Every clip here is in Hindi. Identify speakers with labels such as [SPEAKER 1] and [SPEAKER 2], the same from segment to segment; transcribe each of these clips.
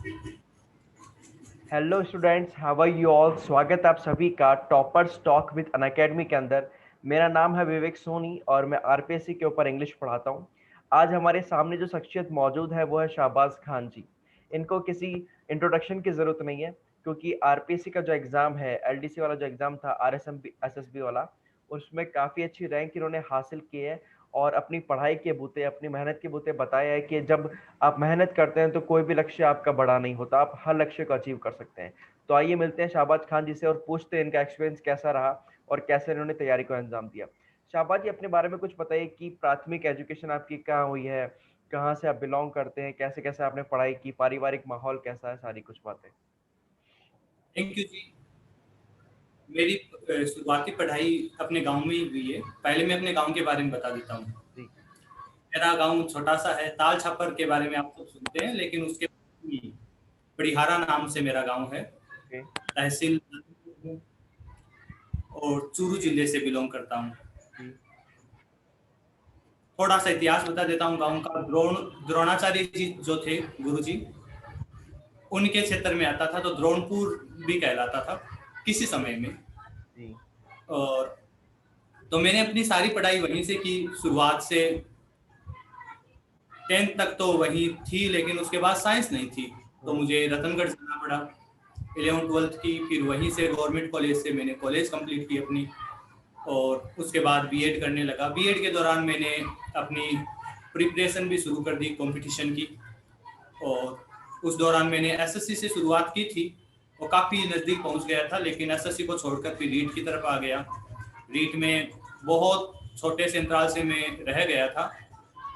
[SPEAKER 1] Hello students, how are you all. स्वागत है आप सभी का टॉपर्स टॉक विद अनअकैडमी के अंदर। मेरा नाम है विवेक सोनी और मैं आरपीएससी के ऊपर इंग्लिश पढ़ाता हूँ। आज हमारे सामने जो शख्सियत मौजूद है वो है शाहबाज खान जी। इनको किसी इंट्रोडक्शन की ज़रूरत नहीं है, क्योंकि आरपीएससी का जो एग्ज़ाम है, एलडीसी वाला जो एग्ज़ाम था, आरएसएम एसएसबी वाला, उसमें काफ़ी अच्छी रैंक इन्होंने हासिल की है। और अपनी पढ़ाई के बूते, अपनी मेहनत के बूते बताया है कि जब आप मेहनत करते हैं तो कोई भी लक्ष्य आपका बड़ा नहीं होता, आप हर लक्ष्य को अचीव कर सकते हैं। तो आइए मिलते हैं शाहबाज खान जी से और पूछते हैं इनका एक्सपीरियंस कैसा रहा और कैसे इन्होंने तैयारी को अंजाम दिया। शाहबाज जी, अपने बारे में कुछ बताइए कि प्राथमिक एजुकेशन आपकी कहाँ हुई है, कहाँ से आप बिलोंग करते हैं, कैसे कैसे आपने पढ़ाई की, पारिवारिक माहौल कैसा है, सारी कुछ बातें।
[SPEAKER 2] थैंक यू जी। मेरी शुरुआती पढ़ाई अपने गांव में ही हुई है। पहले मैं अपने गांव के बारे में बता देता हूँ।
[SPEAKER 1] जी।
[SPEAKER 2] मेरा गांव छोटा सा है। ताल छापर के बारे में आप सब सुनते हैं, लेकिन उसके बड़ीहारा नाम से मेरा गांव है।
[SPEAKER 1] ओके।
[SPEAKER 2] तहसील और चूरू जिले से बिलोंग करता हूँ।
[SPEAKER 1] जी।
[SPEAKER 2] थोड़ा सा इतिहास बता देता हूँ गांव का। द्रोणाचार्य जी जो थे गुरु जी, उनके क्षेत्र में आता था, तो द्रोणपुर भी कहलाता था किसी समय में।
[SPEAKER 1] जी।
[SPEAKER 2] और तो मैंने अपनी सारी पढ़ाई वहीं से की। शुरुआत से 10th तक तो वहीं थी, लेकिन उसके बाद साइंस नहीं थी, तो मुझे रतनगढ़ जाना पड़ा। 11th-12th की फिर वहीं से गवर्नमेंट कॉलेज से मैंने कॉलेज कंप्लीट की अपनी। और उसके बाद बीएड करने लगा। बीएड के दौरान मैंने अपनी प्रिपरेशन भी शुरू कर दी कंपटीशन की। और उस दौरान मैंने एसएससी से शुरुआत की थी और काफ़ी नज़दीक पहुंच गया था, लेकिन एसएससी को छोड़कर फिर रीट की तरफ आ गया। रीट में बहुत छोटे से अंतराल से मैं रह गया था।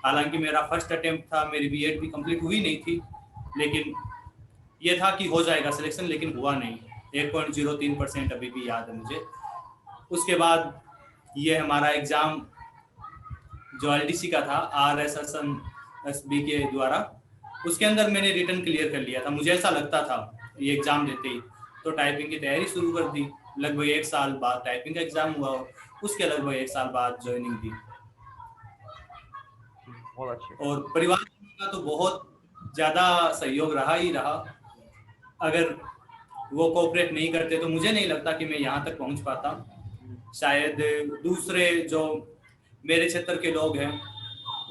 [SPEAKER 2] हालांकि मेरा फर्स्ट अटेम्प्ट था, मेरी बीएड भी कंप्लीट हुई नहीं थी, लेकिन ये था कि हो जाएगा सिलेक्शन, लेकिन हुआ नहीं। 1.03% अभी भी याद है मुझे। उसके बाद ये हमारा एग्ज़ाम जो एलडीसी का था, आरएसएसबी के द्वारा, उसके अंदर मैंने रिटर्न क्लियर कर लिया था। मुझे ऐसा लगता था ये एग्ज़ाम देते ही। तो टाइपिंग की तैयारी शुरू कर दी। लगभग 1 साल बाद टाइपिंग का एग्ज़ाम हुआ और उसके लगभग 1 साल बाद ज्वाइनिंग दी।
[SPEAKER 1] बहुत अच्छे।
[SPEAKER 2] और परिवार का तो बहुत ज़्यादा सहयोग रहा ही रहा। अगर वो कोऑपरेट नहीं करते तो मुझे नहीं लगता कि मैं यहाँ तक पहुँच पाता। शायद दूसरे जो मेरे क्षेत्र के लोग हैं,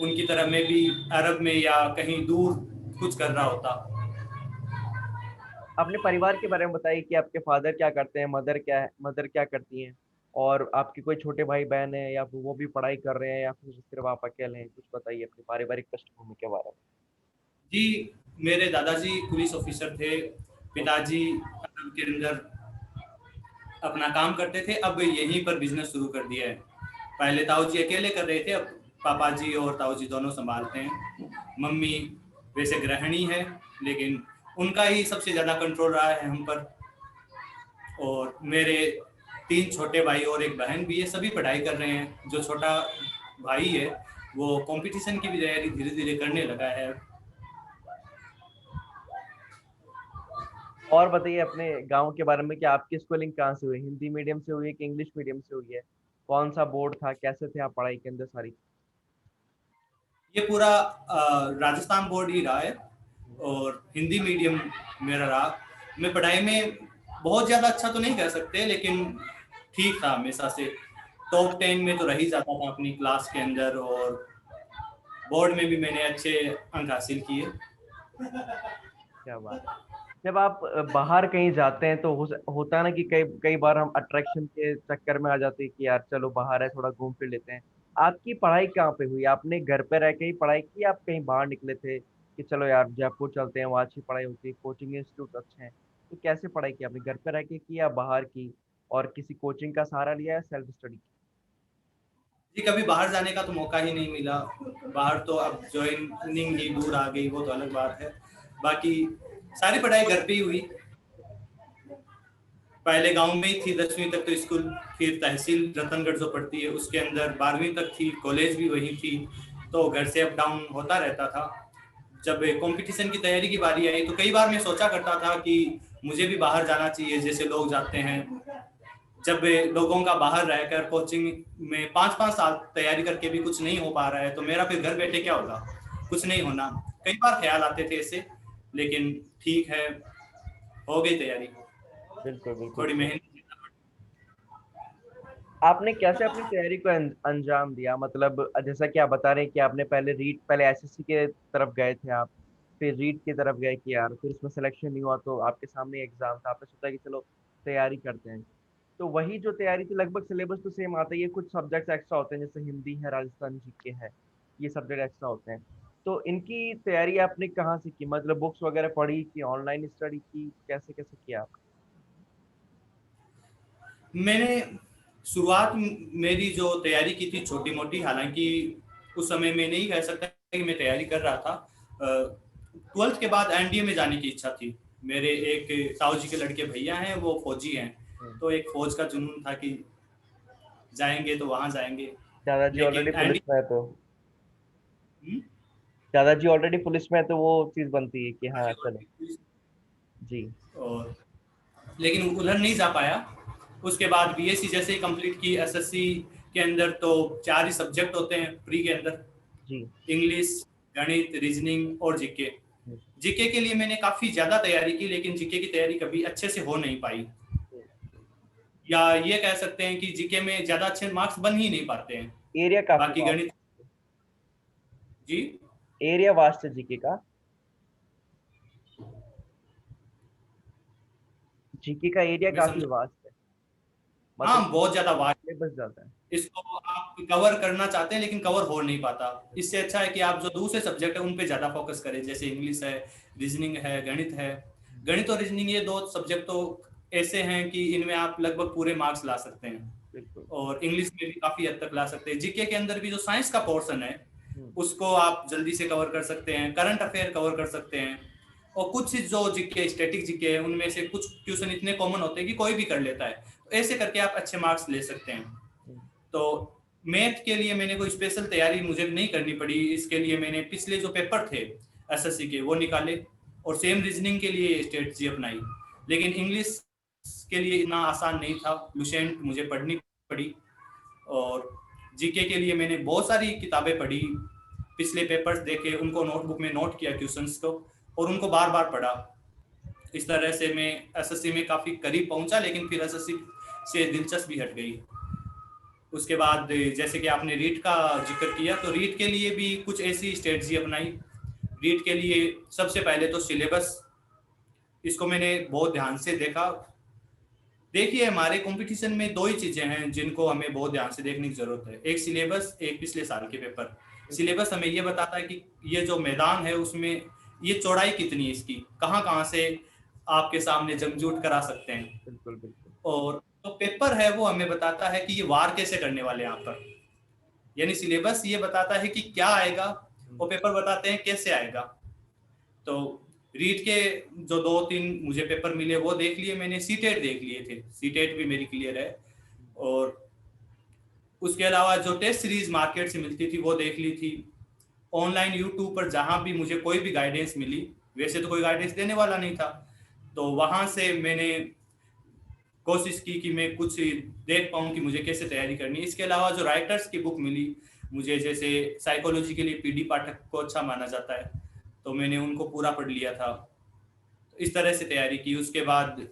[SPEAKER 2] उनकी तरह मैं भी अरब में या कहीं दूर कुछ कर रहा होता।
[SPEAKER 1] अपने परिवार के बारे में बताइए कि आपके फादर क्या करते हैं, मदर क्या करती हैं, और आपके कोई छोटे भाई बहन है या फिर वो भी पढ़ाई कर रहे हैं या फिर सिर्फ आप अकेले हैं। कुछ बताइए अपनी पारिवारिक पृष्ठभूमि के बारे
[SPEAKER 2] जी, मेरे दादाजी पुलिस ऑफिसर थे। पिताजी अरब के अंदर अपना काम करते थे, अब यहीं पर बिजनेस शुरू कर दिया है। पहले ताऊ जी अकेले कर रहे थे, अब पापा जी और ताऊ जी दोनों संभालते हैं। मम्मी वैसे गृहिणी है, लेकिन उनका ही सबसे ज़्यादा कंट्रोल रहा है हम पर। और मेरे 3 छोटे भाई और एक बहन भी है, सभी पढ़ाई कर रहे हैं। जो छोटा भाई है वो कंपटीशन की भी तैयारी धीरे धीरे करने लगा है।
[SPEAKER 1] में। और बताइए अपने गांव के बारे में कि आपकी स्कूलिंग कहाँ से हुई, हिंदी मीडियम से हुई है कि इंग्लिश मीडियम से हुई है, कौन सा बोर्ड था, कैसे थे आप पढ़ाई के अंदर सारी।
[SPEAKER 2] ये पूरा राजस्थान बोर्ड ही रहा है और हिंदी मीडियम मेरा रहा। मैं पढ़ाई में बहुत ज़्यादा अच्छा तो नहीं कह सकते, लेकिन ठीक था हमेशा से। टॉप 10 में तो रह ही जाता था अपनी क्लास के अंदर, और बोर्ड में भी मैंने अच्छे अंक हासिल किए।
[SPEAKER 1] क्या बात है। जब आप बाहर कहीं जाते हैं तो होता है ना कि कई कई बार हम अट्रैक्शन के चक्कर में आ जाते हैं कि यार चलो बाहर है, थोड़ा घूम फिर लेते हैं। आपकी पढ़ाई कहाँ पे हुई, आपने घर पे रह के ही पढ़ाई की, आप कहीं बाहर निकले थे कि चलो यार जयपुर चलते हैं, वहाँ अच्छी पढ़ाई होती है, कोचिंग इंस्टीट्यूट अच्छे हैं। तो कैसे पढ़ाई की आपने, घर पे रह के की या बाहर की, और किसी कोचिंग का सहारा लिया या सेल्फ स्टडी।
[SPEAKER 2] जी, कभी बाहर जाने का तो मौका ही नहीं मिला। बाहर तो अब ज्वाइनिंग ही दूर आ गई, वो तो अलग बात है। बाकी सारी पढ़ाई घर पे ही हुई। पहले गांव में ही थी 10वीं तक तो स्कूल, फिर तहसील रतनगढ़ जो पड़ती है उसके अंदर 12वीं तक थी, कॉलेज भी वही थी। तो घर से अप डाउन होता रहता था। जब कंपटीशन की तैयारी की बारी आई तो कई बार मैं सोचा करता था कि मुझे भी बाहर जाना चाहिए जैसे लोग जाते हैं। जब लोगों का बाहर रहकर कोचिंग में 5-5 साल तैयारी करके भी कुछ नहीं हो पा रहा है, तो मेरा फिर घर बैठे क्या होगा, कुछ नहीं होना। कई बार ख्याल आते थे ऐसे, लेकिन ठीक है, हो गई तैयारी,
[SPEAKER 1] बिल्कुल बिल्कुल।
[SPEAKER 2] थोड़ी मेहनत।
[SPEAKER 1] आपने कैसे अपनी तैयारी को अंजाम दिया, मतलब जैसा कि आप बता रहे हैं कि आपने पहले एसएससी के तरफ गए थे आप, फिर रीट की तरफ गए कि यार, फिर उसमें सिलेक्शन नहीं हुआ तो आपके सामने एग्जाम था, आपने सोचा कि चलो तैयारी करते हैं। तो वही जो तैयारी थी, लगभग सिलेबस तो सेम आता ही है, कुछ सब्जेक्ट्स एक्स्ट्रा होते हैं जैसे हिंदी है, राजस्थान जीके है, ये सब्जेक्ट एक्स्ट्रा होते हैं। तो इनकी तैयारी आपने कहाँ से की, मतलब बुक्स वगैरह पढ़ी कि ऑनलाइन स्टडी की, कैसे कैसे किया आप?
[SPEAKER 2] मैंने शुरुआत मेरी जो तैयारी की थी छोटी मोटी, हालांकि उस समय मैं नहीं कह सकता कि मैं तैयारी कर रहा था। 12th के बाद एनडीए में जाने की इच्छा थी। मेरे एक ताऊ जी के लड़के भैया हैं, वो फौजी हैं,
[SPEAKER 1] हम्म।
[SPEAKER 2] तो एक फौज का जुनून था कि जाएंगे तो वहां जाएंगे।
[SPEAKER 1] दादाजी ऑलरेडी
[SPEAKER 2] लेकिन
[SPEAKER 1] पुलिस
[SPEAKER 2] एनडीए,
[SPEAKER 1] में है तो दादाजी ऑलरेडी पुलिस में है तो वो चीज बनती है कि हाँ चलो। जी।
[SPEAKER 2] और लेकिन उधर नहीं जा पाया। उसके बाद बीएससी जैसे ही कंप्लीट की, एसएससी के अंदर तो 4 ही सब्जेक्ट होते हैं प्री के अंदर,
[SPEAKER 1] जी।
[SPEAKER 2] इंग्लिश, गणित, रीजनिंग और जीके।
[SPEAKER 1] हम्म,
[SPEAKER 2] जीके के लिए मैंने काफी ज्यादा तैयारी की, लेकिन जीके की तैयारी कभी अच्छे से हो नहीं पाई,
[SPEAKER 1] हम्म।
[SPEAKER 2] या ये कह सकते हैं कि जीके में ज्यादा अच्छे मार्क्स बन ही नहीं पाते हैं।
[SPEAKER 1] एरिया काफी
[SPEAKER 2] बाकी
[SPEAKER 1] वास्ट।
[SPEAKER 2] गणित, जी,
[SPEAKER 1] एरिया वास्ट है जीके का। जीके का एरिया
[SPEAKER 2] मैं
[SPEAKER 1] काफी
[SPEAKER 2] समझा।
[SPEAKER 1] वास्ट है, मतलब
[SPEAKER 2] हाँ, बहुत ज्यादा वास्ट।
[SPEAKER 1] सिलेबस ज्यादा है।
[SPEAKER 2] इसको आप कवर करना चाहते हैं लेकिन कवर हो नहीं पाता। इससे अच्छा है कि आप जो दूसरे सब्जेक्ट है उन पे ज्यादा फोकस करें, जैसे इंग्लिश है, रीजनिंग है, गणित है। गणित और रीजनिंग, ये दो सब्जेक्ट तो ऐसे हैं कि इनमें आप लगभग पूरे मार्क्स ला सकते हैं,
[SPEAKER 1] बिल्कुल।
[SPEAKER 2] और इंग्लिश में भी काफी हद तक ला सकते हैं। जीके के अंदर भी जो साइंस का पोर्शन है
[SPEAKER 1] हम्म।
[SPEAKER 2] उसको आप जल्दी से कवर कर सकते हैं, करंट अफेयर कवर कर सकते हैं। और कुछ जो जीके, स्टैटिक जीके है, उनमें से कुछ क्वेश्चन इतने कॉमन होते हैं कि कोई भी कर लेता है, तो ऐसे करके आप अच्छे मार्क्स ले सकते हैं।
[SPEAKER 1] हम्म।
[SPEAKER 2] तो मैथ के लिए मैंने कोई स्पेशल तैयारी मुझे नहीं करनी पड़ी। इसके लिए मैंने पिछले जो पेपर थे एसएससी के वो निकाले, और सेम रीजनिंग के लिए स्ट्रेटजी अपनाई। लेकिन इंग्लिश के लिए इतना आसान नहीं था, लुसेंट मुझे पढ़नी पड़ी। और जीके के लिए मैंने बहुत सारी किताबें पढ़ी, पिछले पेपर्स देखे, उनको नोटबुक में नोट किया क्वेश्चंस को, और उनको बार बार पढ़ा। इस तरह से मैं एसएससी में काफ़ी करीब पहुंचा, लेकिन फिर एसएससी से दिलचस्पी हट गई। उसके बाद जैसे कि आपने रीट का जिक्र किया, तो रीट के लिए भी कुछ ऐसी स्ट्रेटजी अपनाई। रीट के लिए सबसे पहले तो सिलेबस, इसको मैंने बहुत ध्यान से देखा। देखिए, हमारे कंपटीशन में दो ही चीजें हैं जिनको हमें बहुत ध्यान से देखने की जरूरत है, एक सिलेबस, एक पिछले साल के पेपर। सिलेबस हमें ये बताता है कि ये जो मैदान है उसमें ये चौड़ाई कितनी है, इसकी कहाँ कहाँ से आपके सामने जंगजूट करा सकते हैं।
[SPEAKER 1] बिल्कुल बिल्कुल।
[SPEAKER 2] और तो पेपर है वो हमें बताता है कि ये वार कैसे करने वाले हैं यहाँ पर। यानी सिलेबस ये बताता है कि क्या आएगा, और पेपर बताते हैं कैसे आएगा। तो रीट के जो 2-3 मुझे पेपर मिले वो देख लिए मैंने, सीटेट देख लिए थे, सीटेट भी मेरी क्लियर है। और उसके अलावा जो टेस्ट सीरीज मार्केट से मिलती थी वो देख ली थी। ऑनलाइन यूट्यूब पर जहां भी मुझे कोई भी गाइडेंस मिली, वैसे तो कोई गाइडेंस देने वाला नहीं था, तो वहां से मैंने कोशिश की कि मैं कुछ देख पाऊँ कि मुझे कैसे तैयारी करनी है। इसके अलावा जो राइटर्स की बुक मिली मुझे, जैसे साइकोलॉजी के लिए पीडी पाठक को अच्छा माना जाता है, तो मैंने उनको पूरा पढ़ लिया था। तो इस तरह से तैयारी की। उसके बाद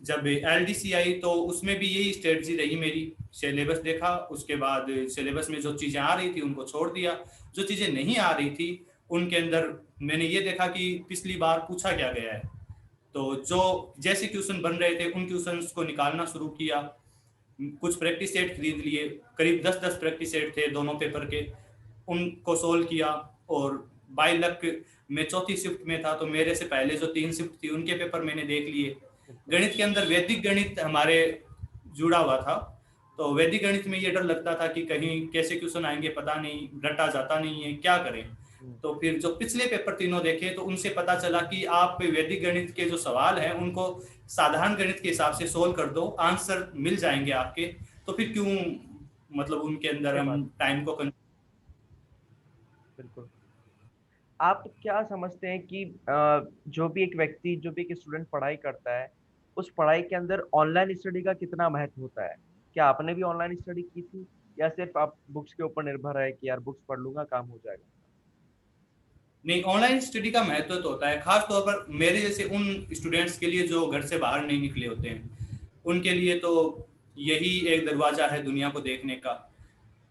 [SPEAKER 2] जब एलडीसी आई तो उसमें भी यही स्ट्रेटजी रही मेरी। सिलेबस देखा, उसके बाद सिलेबस में जो चीज़ें आ रही थी उनको छोड़ दिया, जो चीज़ें नहीं आ रही थी उनके अंदर मैंने ये देखा कि पिछली बार पूछा क्या गया है। तो जो जैसे क्वेश्चन बन रहे थे उन क्वेश्चंस को निकालना शुरू किया। कुछ प्रैक्टिस सेट खरीद लिए, करीब 10-10 प्रैक्टिस सेट थे दोनों पेपर के, उनको सोल्व किया। और बाय लक मैं चौथी शिफ्ट में था, तो मेरे से पहले जो 3 शिफ्ट थी उनके पेपर मैंने देख लिए। गणित के अंदर वैदिक गणित हमारे जुड़ा हुआ था, तो वैदिक गणित में ये डर लगता था कि कहीं कैसे क्वेश्चन आएंगे पता नहीं, रटा जाता नहीं है, क्या करें। तो फिर जो पिछले पेपर तीनों देखे तो उनसे पता चला कि आप वैदिक गणित के जो सवाल हैं उनको साधारण गणित के हिसाब से सोल्व कर दो, आंसर मिल जाएंगे आपके। तो फिर क्यों, मतलब उनके अंदर
[SPEAKER 1] सही
[SPEAKER 2] हम
[SPEAKER 1] बात।
[SPEAKER 2] टाइम को
[SPEAKER 1] बिल्कुल। आप क्या समझते हैं कि जो भी एक व्यक्ति, जो भी एक स्टूडेंट पढ़ाई करता है, उस पढ़ाई के अंदर ऑनलाइन स्टडी का कितना महत्व होता है? क्या आपने भी ऑनलाइन स्टडी की थी, या सिर्फ आप बुक्स के ऊपर निर्भर है कि यार बुक्स पढ़ लूंगा काम हो जाएगा?
[SPEAKER 2] नहीं, ऑनलाइन स्टडी का महत्व तो होता है, खास तौर पर मेरे जैसे उन स्टूडेंट्स के लिए जो घर से बाहर नहीं निकले होते हैं, उनके लिए तो यही एक दरवाजा है दुनिया को देखने का।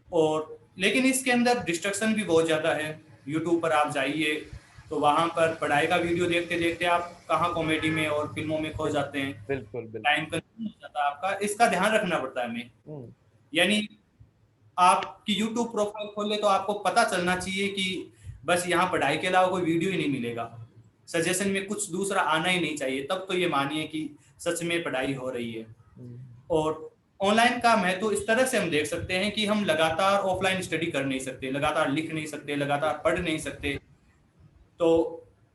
[SPEAKER 2] और लेकिन इसके अंदर डिस्ट्रक्शन भी बहुत ज़्यादा है। यूट्यूब पर आप जाइए तो वहाँ पर पढ़ाई का वीडियो देखते देखते आप कहाँ कॉमेडी में और फिल्मों में खो जाते हैं,
[SPEAKER 1] बिल्कुल बिल्कुल।
[SPEAKER 2] टाइम कंज्यूम हो जाता है आपका। इसका ध्यान रखना पड़ता है हमें।
[SPEAKER 1] हम्म,
[SPEAKER 2] यानी आपकी यूट्यूब प्रोफाइल खोले तो आपको पता चलना चाहिए कि बस यहाँ पढ़ाई के अलावा कोई वीडियो ही नहीं मिलेगा, सजेशन में कुछ दूसरा आना ही नहीं चाहिए, तब तो ये मानिए कि सच में पढ़ाई हो रही है।
[SPEAKER 1] हम्म,
[SPEAKER 2] और ऑनलाइन का महत्व इस तरह से हम देख सकते हैं कि हम लगातार ऑफलाइन स्टडी कर नहीं सकते, लगातार लिख नहीं सकते, लगातार पढ़ नहीं सकते। तो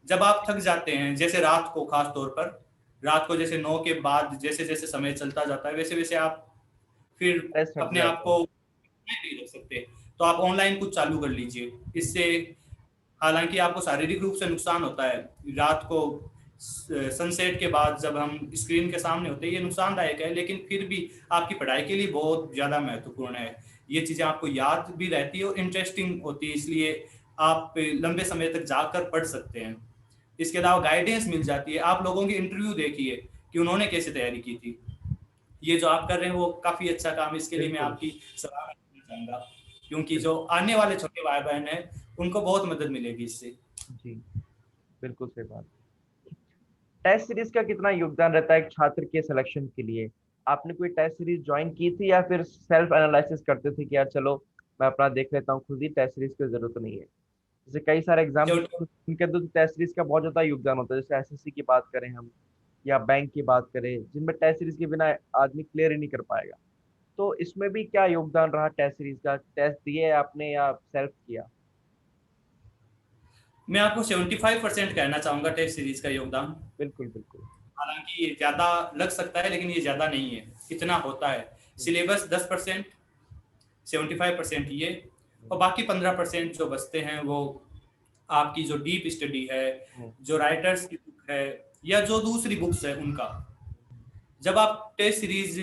[SPEAKER 2] जब आप थक जाते हैं, जैसे रात को, खास तौर पर रात को जैसे 9 के बाद जैसे जैसे समय चलता जाता है, वैसे वैसे आप फिर
[SPEAKER 1] स्ट्रेस हट
[SPEAKER 2] अपने आप
[SPEAKER 1] जाता है।
[SPEAKER 2] को नहीं रख सकते, तो आप ऑनलाइन कुछ चालू कर लीजिए। इससे हालांकि आपको शारीरिक रूप से नुकसान होता है, रात को सनसेट के बाद जब हम स्क्रीन के सामने होते हैं ये नुकसानदायक है, लेकिन फिर भी आपकी पढ़ाई के लिए बहुत ज़्यादा महत्वपूर्ण है। ये चीज़ें आपको याद भी रहती है और इंटरेस्टिंग होती है, इसलिए आप लंबे समय तक जाकर पढ़ सकते हैं। इसके अलावा गाइडेंस मिल जाती है, आप लोगों की इंटरव्यू देखिए कि उन्होंने कैसे तैयारी की थी। ये जो आप कर रहे हैं वो काफ़ी अच्छा काम है, इसके लिए मैं
[SPEAKER 1] बिल्कुल।
[SPEAKER 2] आपकी सराहना करना चाहूँगा, क्योंकि
[SPEAKER 1] बिल्कुल।
[SPEAKER 2] जो आने वाले छोटे भाई बहन हैं उनको बहुत मदद मिलेगी इससे।
[SPEAKER 1] जी, बिल्कुल सही बात। टेस्ट सीरीज का कितना योगदान रहता है एक छात्र के सिलेक्शन के लिए? आपने कोई टेस्ट सीरीज ज्वाइन की थी या फिर सेल्फ एनालिसिस करते थे कि यार चलो मैं अपना देख लेता हूँ खुद ही, टेस्ट सीरीज की जरूरत नहीं है? जैसे कई सारे एग्जाम
[SPEAKER 2] जो
[SPEAKER 1] उनके अंदर टेस्ट सीरीज का बहुत ज्यादा योगदान होता है, जैसे एसएससी की बात करें हम या बैंक की बात करें, जिनमें टेस्ट सीरीज के बिना आदमी क्लियर ही नहीं कर पाएगा। तो इसमें भी क्या योगदान रहा टेस्ट सीरीज का? टेस्ट दिए आपने या सेल्फ किया?
[SPEAKER 2] मैं आपको 75% कहना चाहूँगा टेस्ट सीरीज का योगदान।
[SPEAKER 1] बिल्कुल बिल्कुल।
[SPEAKER 2] हालांकि ये ज़्यादा लग सकता है, लेकिन ये ज़्यादा नहीं है, इतना होता है। सिलेबस 10%, 75% ये, और बाकी 15% जो बचते हैं वो आपकी जो डीप स्टडी है,
[SPEAKER 1] हम्म,
[SPEAKER 2] जो राइटर्स की बुक है या जो दूसरी बुक्स है उनका। जब आप टेस्ट सीरीज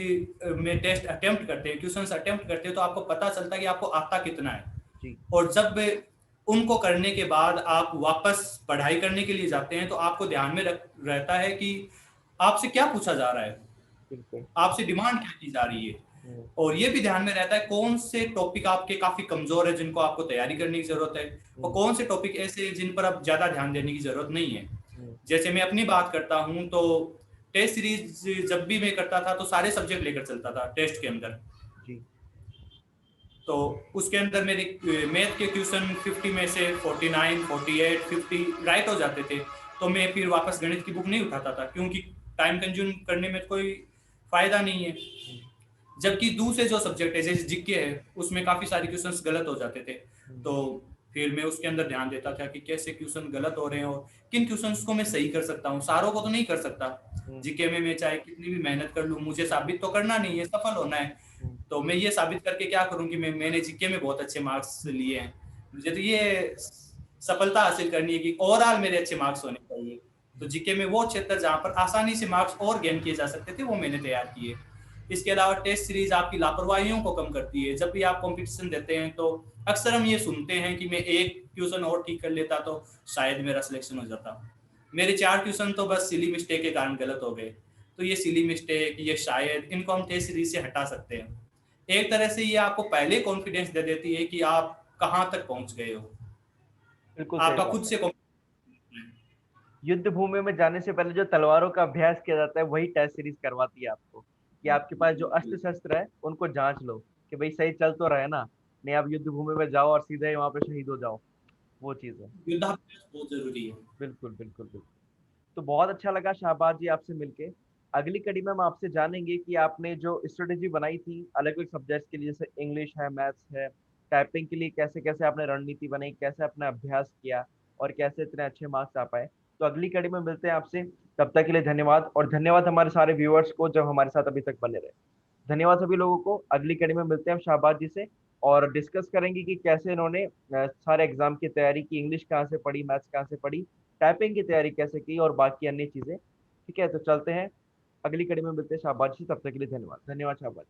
[SPEAKER 2] में टेस्ट अटेम्प्ट करते हैं, क्वेश्चंस अटेम्प्ट करते हैं, तो आपको पता चलता है कि आपको आता कितना है।
[SPEAKER 1] जी
[SPEAKER 2] और जब उनको करने के बाद आप वापस पढ़ाई करने के लिए जाते हैं तो आपको ध्यान में रहता है कि आपसे क्या पूछा जा रहा है,
[SPEAKER 1] बिल्कुल।
[SPEAKER 2] आपसे डिमांड क्या की जा रही है।
[SPEAKER 1] हम्म,
[SPEAKER 2] और ये भी ध्यान में रहता है कौन से टॉपिक आपके काफी कमजोर है जिनको आपको तैयारी करने की जरूरत है, और
[SPEAKER 1] हम्म,
[SPEAKER 2] कौन से टॉपिक ऐसे हैं जिन पर आप ज्यादा ध्यान देने की जरूरत नहीं है।
[SPEAKER 1] हम्म,
[SPEAKER 2] जैसे मैं अपनी बात करता हूँ तो टेस्ट सीरीज जब भी मैं करता था तो सारे सब्जेक्ट लेकर चलता था टेस्ट के अंदर।
[SPEAKER 1] जी
[SPEAKER 2] तो उसके अंदर मेरे मैथ के क्वेश्चन 50 में से 49, 48, 50 राइट हो जाते थे। तो मैं फिर वापस गणित की बुक नहीं उठाता था, क्योंकि टाइम कंज्यूम करने में कोई फायदा नहीं है।
[SPEAKER 1] हम्म,
[SPEAKER 2] जबकि दूसरे जो सब्जेक्ट है जैसे जीके है उसमें काफी सारे क्वेश्चंस गलत हो जाते थे।
[SPEAKER 1] हम्म,
[SPEAKER 2] तो फिर मैं उसके अंदर ध्यान देता था कि कैसे क्वेश्चन गलत हो रहे हैं और किन क्वेश्चंस को मैं सही कर सकता हूँ, सारों को तो नहीं कर सकता।
[SPEAKER 1] हम्म,
[SPEAKER 2] जीके में मैं चाहे कितनी भी मेहनत कर लूँ, मुझे साबित तो करना नहीं है, सफल होना है।
[SPEAKER 1] हम्म,
[SPEAKER 2] तो मैं ये साबित करके क्या करूँ कि मैंने जीके में बहुत अच्छे मार्क्स लिए हैं, मुझे तो ये सफलता हासिल करनी है कि ओवरऑल मेरे अच्छे मार्क्स होने चाहिए। तो जीके में वो क्षेत्र जहाँ पर आसानी से मार्क्स और गेन किए जा सकते थे वो मैंने तैयार किए। इसके अलावा टेस्ट सीरीज आपकी लापरवाहियों को कम करती है। जब भी आप कंपटीशन देते हैं तो अक्सर हम ये सुनते हैं कि मैं एक क्वेश्चन और ठीक कर लेता तो शायद मेरा सिलेक्शन हो जाता। मेरे 4 क्वेश्चन तो बस सिली मिस्टेक के कारण गलत हो गए। तो ये सिली मिस्टेक, ये शायद, इनको हम टेस्ट सीरीज से हटा सकते हैं। एक तरह से ये आपको पहले कॉन्फिडेंस दे देती है कि आप कहाँ तक पहुंच गए हो,
[SPEAKER 1] बिल्कुल सही
[SPEAKER 2] आपका
[SPEAKER 1] बात
[SPEAKER 2] खुद
[SPEAKER 1] है।
[SPEAKER 2] से
[SPEAKER 1] युद्ध भूमि में जाने से पहले जो तलवारों का अभ्यास किया जाता है वही टेस्ट सीरीज करवाती है आपको, कि आपके पास जो अस्त्र शस्त्र है उनको जांच लो कि भाई सही चल तो रहे ना, नहीं आप युद्ध भूमि में जाओ और सीधे वहां पे शहीद हो जाओ। वो चीज है।
[SPEAKER 2] युद्धाभ्यास बहुत जरूरी है।
[SPEAKER 1] बिल्कुल बिल्कुल बिल्कुल। तो बहुत अच्छा लगा शाहबाज जी आपसे मिलके। अगली कड़ी में हम आपसे जानेंगे कि आपने जो स्ट्रेटेजी बनाई थी अलग अलग सब्जेक्ट्स के लिए, जैसे इंग्लिश है, मैथ्स है, टाइपिंग के लिए, कैसे कैसे आपने रणनीति बनाई, कैसे अपना अभ्यास किया और कैसे इतने अच्छे मार्क्स आ पाए। तो अगली कड़ी में मिलते हैं आपसे। तब तक के लिए धन्यवाद, और धन्यवाद हमारे सारे व्यूअर्स को जो हमारे साथ अभी तक बने रहे। धन्यवाद सभी लोगों को। अगली कड़ी में मिलते हैं हम शाहबाज जी से और डिस्कस करेंगे कि कैसे इन्होंने सारे एग्जाम की तैयारी की, इंग्लिश कहाँ से पढ़ी, मैथ्स कहाँ से पढ़ी, टाइपिंग की तैयारी कैसे की और बाकी अन्य चीजें। ठीक है, तो चलते हैं, अगली कड़ी में मिलते हैं शाहबाज जी। तब तक के लिए धन्यवाद। धन्यवाद शाहबाज।